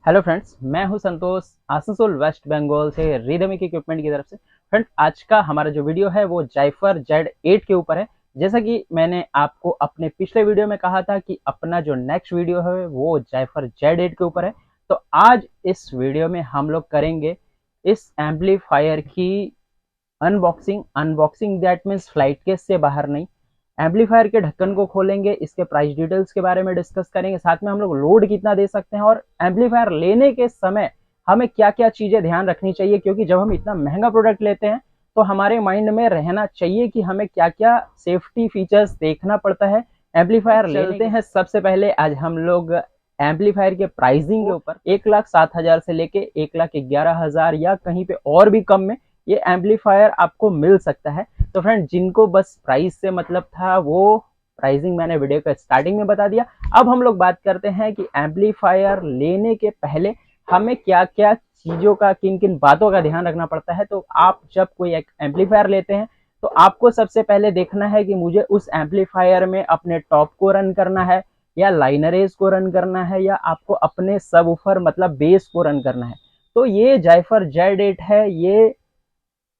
Hello friends, मैं हूं संतोष Asansol waste Bengal से रिदमिक इक्विपमेंट की तरफ से। फ्रेंड्स, आज का हमारा जो वीडियो है वो जायफर Z8 के ऊपर है। जैसा कि मैंने आपको अपने पिछले वीडियो में कहा था कि अपना जो नेक्स्ट वीडियो है वो जायफर Z8 के ऊपर है। तो आज इस वीडियो में हम लोग करेंगे इस एम्पलीफायर की unboxing that means flight case से बाहर नहीं। एम्पलीफायर के ढक्कन को खोलेंगे, इसके प्राइस डिटेल्स के बारे में डिस्कस करेंगे, साथ में हम लोग लोड कितना दे सकते हैं और एम्पलीफायर लेने के समय हमें क्या क्या चीजें ध्यान रखनी चाहिए, क्योंकि जब हम इतना महंगा प्रोडक्ट लेते हैं तो हमारे माइंड में रहना चाहिए कि हमें क्या क्या सेफ्टी फीचर्स देखना पड़ता है एम्पलीफायर लेते हैं। सबसे पहले आज हम लोग एम्पलीफायर के प्राइसिंग के ऊपर 1,07,000 से लेके 1,11,000 या कहीं पे और भी कम में ये एम्पलीफायर आपको मिल सकता है। तो फ्रेंड, जिनको बस प्राइस से मतलब था वो प्राइसिंग मैंने वीडियो के स्टार्टिंग में बता दिया। अब हम लोग बात करते हैं कि एम्पलीफायर लेने के पहले हमें क्या क्या चीजों का, किन किन बातों का ध्यान रखना पड़ता है। तो आप जब कोई एक एम्पलीफायर लेते हैं तो आपको सबसे पहले देखना है कि मुझे उस एम्पलीफायर में अपने टॉप को रन करना है या लाइनरेज को रन करना है या आपको अपने सब ऊपर मतलब बेस को रन करना है। तो ये जायफर Z8 है, ये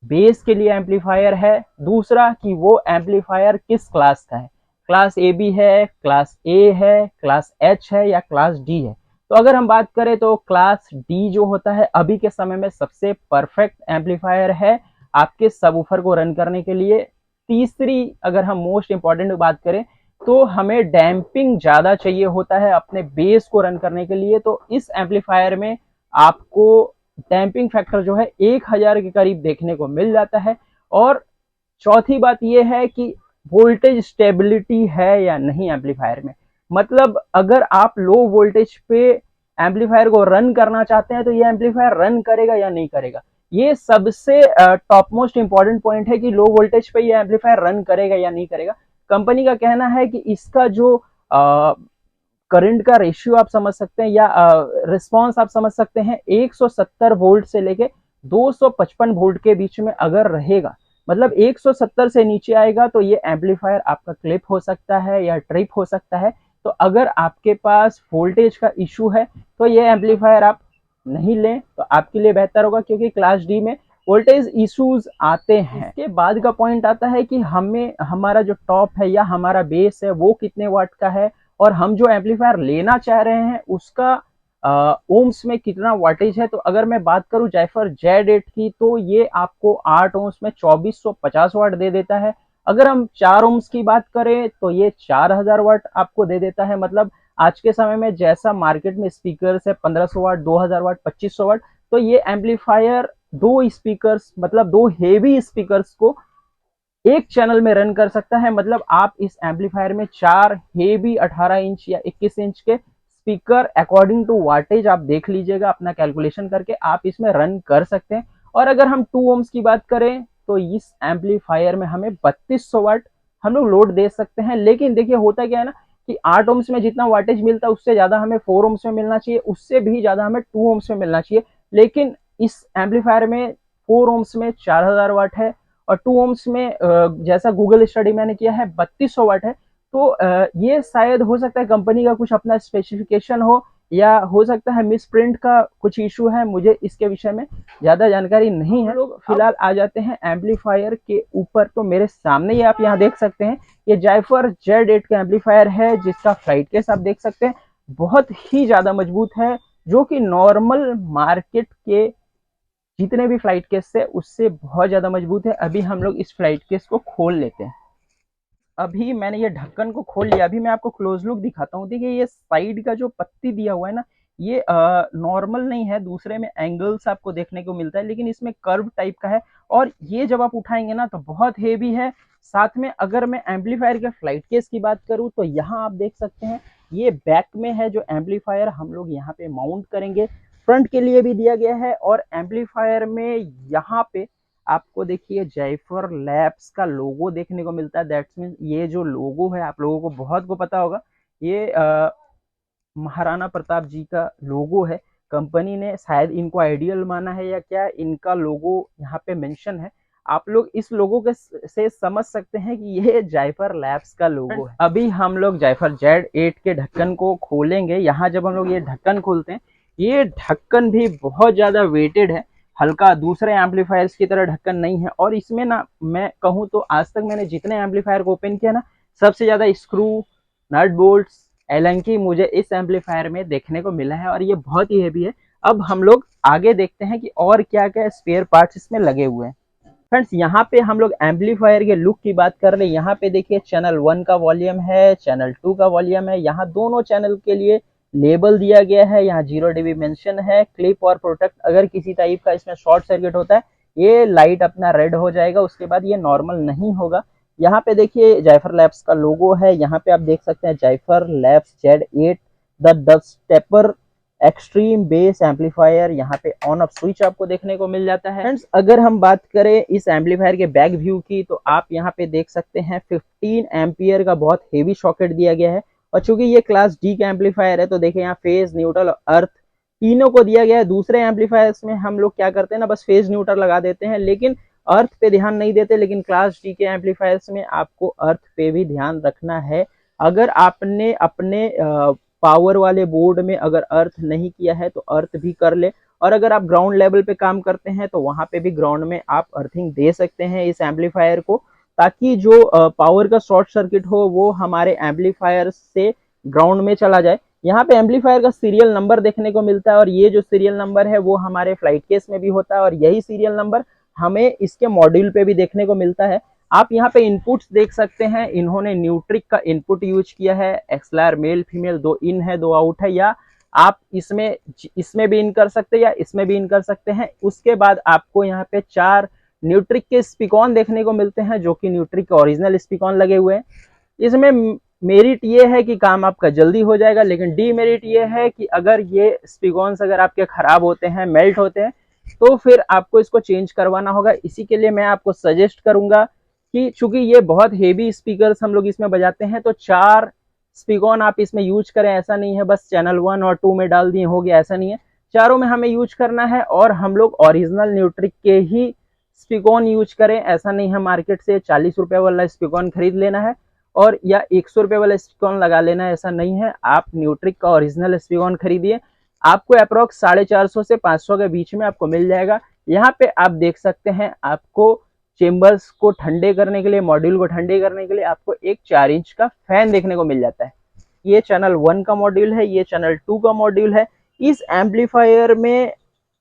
बेस के लिए एम्पलीफायर है। दूसरा कि वो एम्पलीफायर किस क्लास का है, क्लास ए बी है, क्लास ए है, क्लास एच है या क्लास डी है। तो अगर हम बात करें तो क्लास डी जो होता है अभी के समय में सबसे परफेक्ट एम्पलीफायर है आपके सबवूफर को रन करने के लिए। तीसरी अगर हम मोस्ट इंपॉर्टेंट बात करें तो हमें डैम्पिंग ज्यादा चाहिए होता है अपने बेस को रन करने के लिए। तो इस एम्पलीफायर में आपको डैम्पिंग फैक्टर जो है 1,000 के करीब देखने को मिल जाता है। और चौथी बात यह है कि वोल्टेज स्टेबिलिटी है या नहीं एम्पलीफायर में। मतलब अगर आप लो वोल्टेज पे एम्पलीफायर को रन करना चाहते हैं तो ये एम्पलीफायर रन करेगा या नहीं करेगा। ये सबसे टॉप मोस्ट इंपॉर्टेंट पॉइंट है कि लो वोल्टेज पे ये एम्पलीफायर रन करेगा या नहीं करेगा। कंपनी का कहना है कि इसका जो करंट का रेशियो आप समझ सकते हैं या रिस्पॉन्स आप समझ सकते हैं, 170 वोल्ट से लेके 255 वोल्ट के बीच में अगर रहेगा, मतलब 170 से नीचे आएगा तो ये एम्पलीफायर आपका क्लिप हो सकता है या ट्रिप हो सकता है। तो अगर आपके पास वोल्टेज का इशू है तो ये एम्पलीफायर आप नहीं लें तो आपके लिए बेहतर होगा, क्योंकि क्लास डी में वोल्टेज इश्यूज आते हैं। इसके बाद का पॉइंट आता है कि हमें हमारा जो टॉप है या हमारा बेस है वो कितने वाट का है और हम जो एम्पलीफायर लेना चाह रहे हैं उसका ओम्स में कितना वाटेज है। तो अगर मैं बात करूं जायफर Z8 की तो ये आपको 8 ओम्स में 2450 वाट दे देता है। अगर हम 4 ओम्स की बात करें तो ये 4,000 वाट आपको दे देता है। मतलब आज के समय में जैसा मार्केट में स्पीकर्स है 1500 वाट, 2000 वाट, 2500 वाट, तो ये एम्पलीफायर दो स्पीकर्स मतलब दो हेवी स्पीकर्स को एक चैनल में रन कर सकता है। मतलब आप इस एम्पलीफायर में 4 हेवी 18 इंच या 21 इंच के स्पीकर अकॉर्डिंग टू वाटेज आप देख लीजिएगा, अपना कैलकुलेशन करके आप इसमें रन कर सकते हैं। और अगर हम 2 ओम्स की बात करें तो इस एम्पलीफायर में हमें 3200 वाट हम लोग लोड दे सकते हैं। लेकिन देखिए होता क्या है ना कि 8 ओम्स में जितना वाटेज मिलता है उससे ज्यादा हमें 4 ओम्स में मिलना चाहिए, उससे भी ज्यादा हमें 2 ओम्स में मिलना चाहिए। लेकिन इस एम्पलीफायर में 4 ओम्स में 4,000 वाट है और 2 ओम्स में जैसा गूगल स्टडी मैंने किया है 3200 वाट है। तो ये शायद हो सकता है कंपनी का कुछ अपना स्पेसिफिकेशन हो या हो सकता है मिस प्रिंट का कुछ इशू है, मुझे इसके विषय में ज्यादा जानकारी नहीं है। लोग फिलहाल आ जाते हैं एम्पलीफायर के ऊपर। तो मेरे सामने ही आप यहाँ देख सकते हैं ये जायफर Z8 का एम्पलीफायर है जिसका फ्लाइट केस आप देख सकते हैं बहुत ही ज्यादा मजबूत है, जो कि नॉर्मल मार्केट के जितने भी फ्लाइट केस है उससे बहुत ज्यादा मजबूत है। अभी हम लोग इस फ्लाइट केस को खोल लेते हैं। अभी मैंने ये ढक्कन को खोल लिया, अभी मैं आपको क्लोज लुक दिखाता हूँ। देखिए ये साइड का जो पत्ती दिया हुआ है ना, ये नॉर्मल नहीं है, दूसरे में एंगल्स आपको देखने को मिलता है, लेकिन इसमें कर्व टाइप का है। और ये जब आप उठाएंगे ना तो बहुत हेवी है। साथ में अगर मैं एम्पलीफायर के फ्लाइट केस की बात करूँ तो यहाँ आप देख सकते हैं ये बैक में है जो एम्पलीफायर हम लोग यहाँ पे माउंट करेंगे, फ्रंट के लिए भी दिया गया है। और एम्पलीफायर में यहाँ पे आपको देखिए जायफर लैब्स का लोगो देखने को मिलता है। दैट्स मीन ये जो लोगो है आप लोगों को बहुत को पता होगा, ये महाराणा प्रताप जी का लोगो है। कंपनी ने शायद इनको आइडियल माना है या क्या, इनका लोगो यहाँ पे मेंशन है। आप लोग इस लोगो के से समझ सकते हैं कि ये जायफर लैब्स का लोगो है। अभी हम लोग जायफर Z8 के ढक्कन को खोलेंगे। यहाँ जब हम लोग ये ढक्कन खोलते हैं ये ढक्कन भी बहुत ज़्यादा वेटेड है, हल्का दूसरे एम्पलीफायर्स की तरह ढक्कन नहीं है। और इसमें ना मैं कहूँ तो आज तक मैंने जितने एम्पलीफायर को ओपन किया ना, सबसे ज़्यादा स्क्रू, नट बोल्ट्स, एलन की मुझे इस एम्पलीफायर में देखने को मिला है और ये बहुत ही हेवी है। अब हम लोग आगे देखते हैं कि और क्या क्या स्पेयर पार्ट्स इसमें लगे हुए हैं। फ्रेंड्स, यहाँ पे हम लोग एम्पलीफायर के लुक की बात कर रहे हैं। यहाँ पे देखिए चैनल 1 का वॉल्यूम है, चैनल 2 का वॉल्यूम है। यहाँ दोनों चैनल के लिए लेबल दिया गया है। यहाँ 0 dB मेंशन है। क्लिप और प्रोटेक्ट, अगर किसी टाइप का इसमें शॉर्ट सर्किट होता है, ये लाइट अपना रेड हो जाएगा, उसके बाद ये नॉर्मल नहीं होगा। यहाँ पे देखिए जायफर लैब्स का लोगो है। यहाँ पे आप देख सकते हैं जायफर labs Z8 the dust stepper extreme bass amplifier. यहाँ पे ऑन ऑफ स्विच आपको देखने को मिल जाता है। फ्रेंड्स, अगर हम बात करें इस एम्पलीफायर के बैक व्यू की, तो आप यहाँ पे देख सकते हैं 15 एम्पियर का बहुत हेवी सॉकेट दिया गया है। और चूंकि ये क्लास डी का एम्पलीफायर है, तो देखिए यहाँ फेज, न्यूट्रल और अर्थ तीनों को दिया गया है। दूसरे एम्पलीफायर्स में हम लोग क्या करते हैं ना, बस फेज न्यूट्रल लगा देते हैं, लेकिन अर्थ पे ध्यान नहीं देते। लेकिन क्लास डी के एम्पलीफायर्स में आपको अर्थ पे भी ध्यान रखना है। अगर आपने अपने पावर वाले बोर्ड में अगर अर्थ नहीं किया है, तो अर्थ भी कर ले। और अगर आप ग्राउंड लेवल पे काम करते हैं, तो वहां पे भी ग्राउंड में आप अर्थिंग दे सकते हैं इस एम्पलीफायर को, ताकि जो पावर का शॉर्ट सर्किट हो वो हमारे एम्पलीफायर से ग्राउंड में चला जाए। यहाँ पे एम्पलीफायर का सीरियल नंबर देखने को मिलता है, और ये जो सीरियल नंबर है वो हमारे फ्लाइट केस में भी होता है, और यही सीरियल नंबर हमें इसके मॉड्यूल पे भी देखने को मिलता है। आप यहाँ पे इनपुट्स देख सकते हैं, इन्होंने न्यूट्रिक का इनपुट यूज किया है। एक्सएलआर मेल फीमेल 2 इन है 2 आउट है, या आप इसमें भी इन कर सकते हैं या इसमें भी इन कर सकते हैं। उसके बाद आपको यहाँ पे 4 न्यूट्रिक के स्पीकॉन देखने को मिलते हैं, जो कि न्यूट्रिक के ओरिजिनल स्पीकॉन लगे हुए हैं। इसमें मेरिट ये है कि काम आपका जल्दी हो जाएगा, लेकिन डीमेरिट ये है कि अगर ये स्पीकॉन्स अगर आपके खराब होते हैं, मेल्ट होते हैं, तो फिर आपको इसको चेंज करवाना होगा। इसी के लिए मैं आपको सजेस्ट करूंगा कि चूंकि ये बहुत हेवी स्पीकर्स हम लोग इसमें बजाते हैं, तो 4 स्पीकॉन आप इसमें यूज करें। ऐसा नहीं है बस चैनल 1 और 2 में डाल दिए हो गया, ऐसा नहीं है। चारों में हमें यूज करना है, और हम लोग ओरिजिनल न्यूट्रिक के ही स्पीकॉन यूज करें। ऐसा नहीं है मार्केट से 40 रुपए वाला स्पीकॉन खरीद लेना है और या 100 रुपए वाला स्पीकॉन लगा लेना है, ऐसा नहीं है। आप न्यूट्रिक का ओरिजिनल स्पीकॉन खरीदिए, आपको अप्रोक्स 450 से 500 के बीच में आपको मिल जाएगा। यहाँ पे आप देख सकते हैं, आपको चेम्बर्स को ठंडे करने के लिए, मॉड्यूल को ठंडे करने के लिए आपको एक 4 इंच का फैन देखने को मिल जाता है। ये चैनल 1 का मॉड्यूल है, ये चैनल 2 का मॉड्यूल है। इस एम्पलीफायर में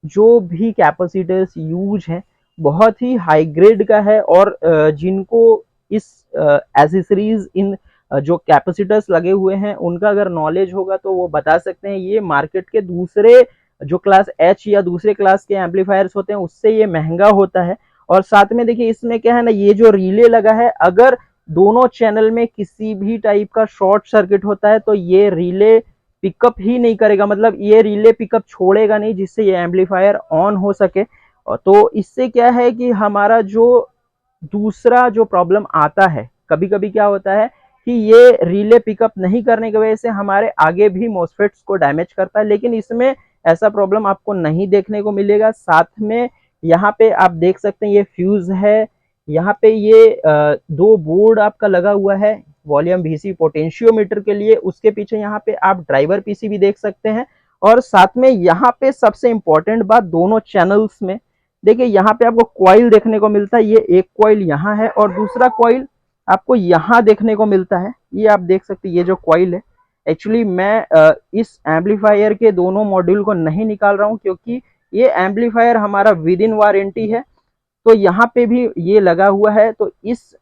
जो भी कैपेसिटर्स यूज है बहुत ही हाई ग्रेड का है, और जिनको इस एसेसरीज इन जो कैपेसिटर्स लगे हुए हैं उनका अगर नॉलेज होगा, तो वो बता सकते हैं ये मार्केट के दूसरे जो क्लास एच या दूसरे क्लास के एम्पलीफायर्स होते हैं उससे ये महंगा होता है। और साथ में देखिए इसमें क्या है ना, ये जो रिले लगा है, अगर दोनों चैनल में किसी भी टाइप का शॉर्ट सर्किट होता है, तो ये रिले पिकअप ही नहीं करेगा, मतलब ये रिले पिकअप छोड़ेगा नहीं, जिससे ये एम्पलीफायर ऑन हो सके। तो इससे क्या है कि हमारा जो दूसरा जो प्रॉब्लम आता है, कभी कभी क्या होता है कि ये रिले पिकअप नहीं करने की वजह से हमारे आगे भी मॉसफेट्स को डैमेज करता है, लेकिन इसमें ऐसा प्रॉब्लम आपको नहीं देखने को मिलेगा। साथ में यहाँ पे आप देख सकते हैं ये फ्यूज है, यहाँ पे ये 2 बोर्ड आपका लगा हुआ है वॉल्यूम VC पोटेंशियोमीटर के लिए। उसके पीछे यहाँ पे आप ड्राइवर पीसी भी देख सकते हैं। और साथ में यहाँ पे सबसे इंपॉर्टेंट बात, दोनों चैनल्स में देखिए यहाँ पे आपको कॉइल देखने को मिलता है। ये एक कॉइल यहाँ है और दूसरा कॉइल आपको यहाँ देखने को मिलता है। ये आप देख सकते हैं, ये जो कॉइल है, एक्चुअली मैं इस एम्पलीफायर के दोनों मॉड्यूल को नहीं निकाल रहा हूँ, क्योंकि ये एम्पलीफायर हमारा विद इन वारंटी है। तो यहाँ पे भी ये लगा हुआ है। तो इस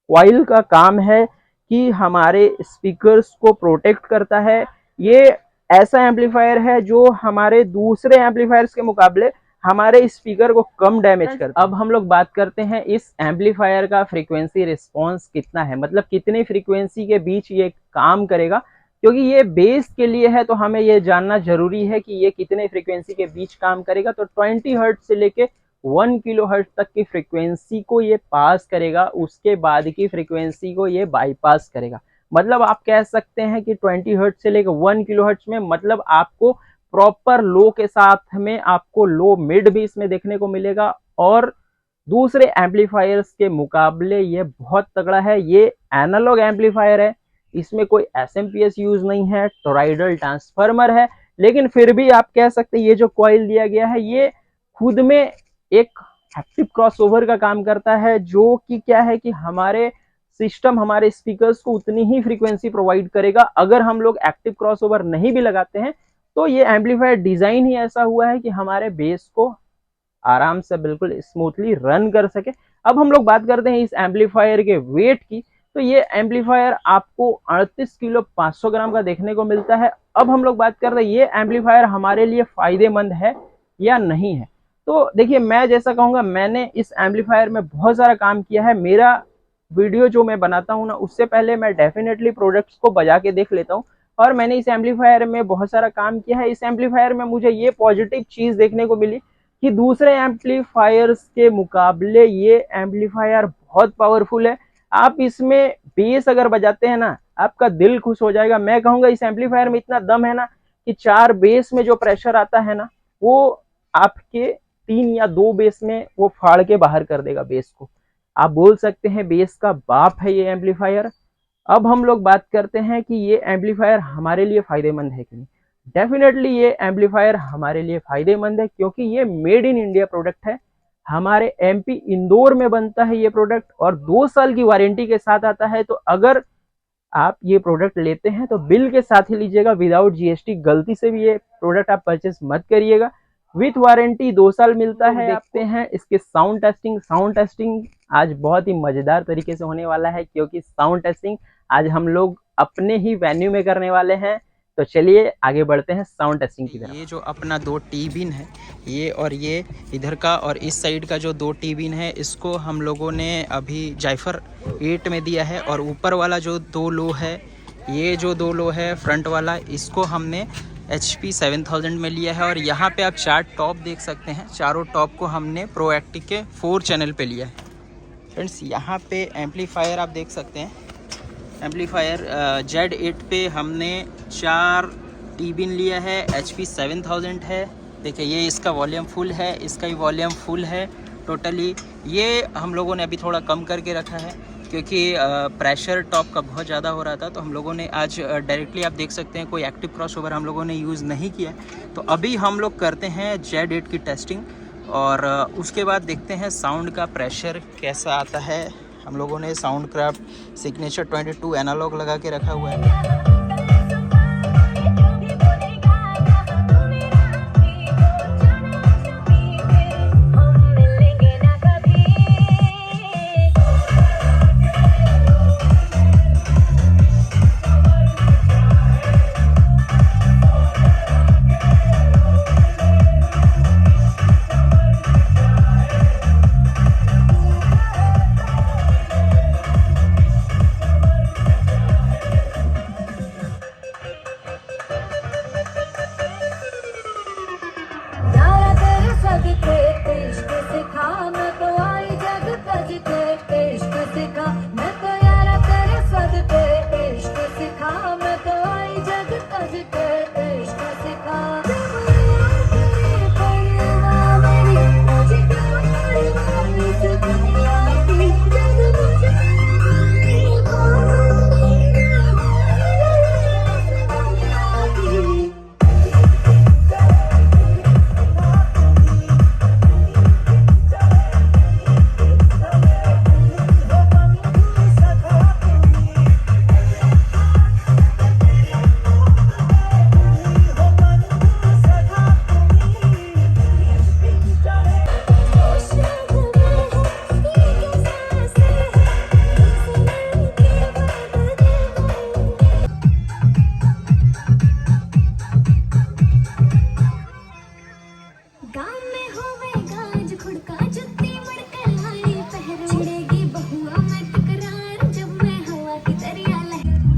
कॉइल का काम है कि हमारे स्पीकर्स को प्रोटेक्ट करता है। ये ऐसा एम्पलीफायर है जो हमारे दूसरे एम्पलीफायर्स के मुकाबले हमारे स्पीकर को कम डैमेज करता है। अब हम लोग बात करते हैं इस एम्पलीफायर का फ्रीक्वेंसी रिस्पॉन्स कितना है, मतलब कितनी फ्रीक्वेंसी के बीच ये काम करेगा। क्योंकि ये बेस के लिए है, तो हमें ये जानना जरूरी है कि ये कितने फ्रीक्वेंसी के बीच काम करेगा। तो 20 हर्ट्ज से लेके 1 किलो हर्ट्ज तक की फ्रीक्वेंसी को ये पास करेगा, उसके बाद की फ्रीक्वेंसी को ये बाईपास करेगा। मतलब आप कह सकते हैं कि 20 हर्ट्ज से लेकर 1 किलो हर्ट्ज में, मतलब आपको प्रॉपर लो के साथ में आपको लो मिड भी इसमें देखने को मिलेगा। और दूसरे एम्पलीफायर्स के मुकाबले ये बहुत तगड़ा है। ये एनालॉग एम्पलीफायर है, इसमें कोई एसएमपीएस यूज नहीं है, टोराइडल ट्रांसफार्मर है। लेकिन फिर भी आप कह सकते हैं ये जो कॉइल दिया गया है ये खुद में एक एक्टिव क्रॉसओवर का काम करता है, जो कि क्या है कि हमारे सिस्टम हमारे स्पीकर्स को उतनी ही फ्रीक्वेंसी प्रोवाइड करेगा। अगर हम लोग एक्टिव क्रॉसओवर नहीं भी लगाते हैं तो ये एम्पलीफायर डिजाइन ही ऐसा हुआ है कि हमारे बेस को आराम से बिल्कुल स्मूथली रन कर सके। अब हम लोग बात करते हैं इस एम्पलीफायर के वेट की, तो ये एम्पलीफायर आपको 38 किलो 500 ग्राम का देखने को मिलता है। अब हम लोग बात करते हैं ये एम्पलीफायर हमारे लिए फायदेमंद है या नहीं है। तो देखिए, मैं जैसा कहूंगा, मैंने इस एम्पलीफायर में बहुत सारा काम किया है। मेरा वीडियो जो मैं बनाता हूँ ना, उससे पहले मैं डेफिनेटली प्रोडक्ट्स को बजा के देख लेता हूँ, और मैंने इस एम्पलीफायर में बहुत सारा काम किया है। इस एम्पलीफायर में मुझे ये पॉजिटिव चीज देखने को मिली कि दूसरे एम्पलीफायर्स के मुकाबले ये एम्पलीफायर बहुत पावरफुल है। आप इसमें बेस अगर बजाते हैं ना, आपका दिल खुश हो जाएगा। मैं कहूंगा इस एम्पलीफायर में इतना दम है ना कि 4 बेस में जो प्रेशर आता है ना, वो आपके 3 या 2 बेस में वो फाड़ के बाहर कर देगा बेस को। आप बोल सकते हैं बेस का बाप है ये एम्पलीफायर। अब हम लोग बात करते हैं कि ये एम्पलीफायर हमारे लिए फायदेमंद है कि नहीं। डेफिनेटली ये एम्पलीफायर हमारे लिए फायदेमंद है, क्योंकि ये मेड इन इंडिया प्रोडक्ट है। हमारे एमपी इंदौर में बनता है ये प्रोडक्ट, और 2 साल की वारंटी के साथ आता है। तो अगर आप ये प्रोडक्ट लेते हैं तो बिल के साथ ही लीजिएगा, विदाउट जीएसटी गलती से भी ये प्रोडक्ट आप परचेस मत करिएगा। विथ वारंटी 2 साल मिलता है। देखते हैं इसके साउंड टेस्टिंग आज बहुत ही मजेदार तरीके से होने वाला है, क्योंकि साउंड टेस्टिंग आज हम लोग अपने ही वेन्यू में करने वाले हैं। तो चलिए आगे बढ़ते हैं साउंड टेस्टिंग की तरफ। ये जो अपना 2 टी बिन है, ये और ये इधर का और इस साइड का जो 2 टी बिन है, इसको हम लोगों ने अभी जायफर 8 में दिया है। और ऊपर वाला जो 2 लो है, ये जो 2 लो है फ्रंट वाला, इसको हमने HP 7000 में लिया है। और यहाँ पे आप 4 टॉप देख सकते हैं, चारों टॉप को हमने प्रोएक्टिव के 4 चैनल पे लिया है। फ्रेंड्स, यहाँ पे एम्पलीफायर आप देख सकते हैं। एम्पलीफायर Z8 पे हमने 4 टी बिन लिया है, HP 7000 है। देखिए, ये इसका वॉल्यूम फुल है, इसका ही वॉल्यूम फुल है टोटली। ये हम लोगों ने अभी थोड़ा कम करके रखा है, क्योंकि प्रेशर टॉप का बहुत ज़्यादा हो रहा था। तो हम लोगों ने आज डायरेक्टली आप देख सकते हैं कोई एक्टिव क्रॉसओवर हम लोगों ने यूज़ नहीं किया। तो अभी हम लोग करते हैं Z8 की टेस्टिंग, और उसके बाद देखते हैं साउंड का प्रेशर कैसा आता है। हम लोगों ने साउंड क्राफ्ट सिग्नेचर 22 एनालॉग लगा के रखा हुआ है।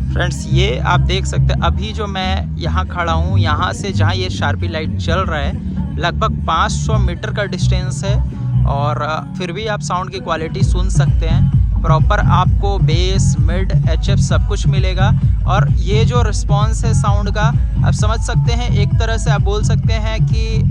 फ्रेंड्स, ये आप देख सकते हैं अभी जो मैं यहाँ खड़ा हूँ, यहाँ से जहाँ ये शार्पी लाइट चल रहा है, लगभग 500 मीटर का डिस्टेंस है। और फिर भी आप साउंड की क्वालिटी सुन सकते हैं। प्रॉपर आपको बेस, मिड, HF सब कुछ मिलेगा। और ये जो रिस्पॉन्स है साउंड का, आप समझ सकते हैं, एक तरह से आप बोल सकते हैं कि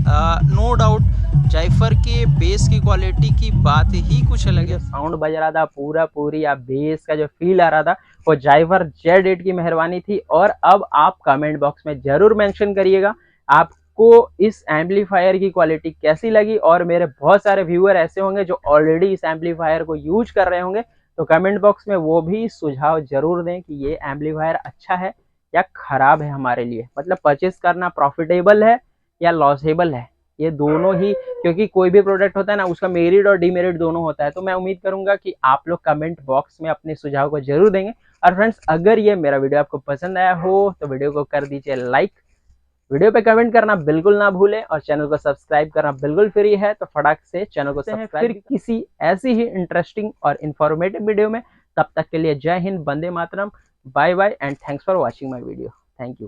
नो डाउट जायफर के बेस की क्वालिटी की बात ही कुछ अलग है। साउंड बज रहा था पूरी या बेस का जो फील आ रहा था, वो जायफर Z8 की मेहरबानी थी। और अब आप कमेंट बॉक्स में जरूर मेंशन करिएगा आपको इस एम्पलीफायर की क्वालिटी कैसी लगी, और मेरे बहुत सारे व्यूअर ऐसे होंगे जो ऑलरेडी इस एम्पलीफायर को यूज कर रहे होंगे, तो कमेंट बॉक्स में वो भी सुझाव जरूर दें कि ये एम्पलीफायर अच्छा है या खराब है हमारे लिए, मतलब परचेस करना प्रॉफिटेबल है या लॉसेबल है, ये दोनों ही, क्योंकि कोई भी प्रोडक्ट होता है ना उसका मेरिट और डीमेरिट दोनों होता है। तो मैं उम्मीद करूंगा कि आप लोग कमेंट बॉक्स में अपने सुझाव को जरूर देंगे। और फ्रेंड्स, अगर ये मेरा वीडियो आपको पसंद आया हो तो वीडियो को कर दीजिए लाइक, वीडियो पे कमेंट करना बिल्कुल ना भूलें, और चैनल को सब्सक्राइब करना बिल्कुल फ्री है, तो फटाक से चैनल को सब्सक्राइब। फिर किसी ऐसी ही इंटरेस्टिंग और इन्फॉर्मेटिव वीडियो में, तब तक के लिए जय हिंद, वंदे मातरम, bye bye and thanks for watching my video. Thank you.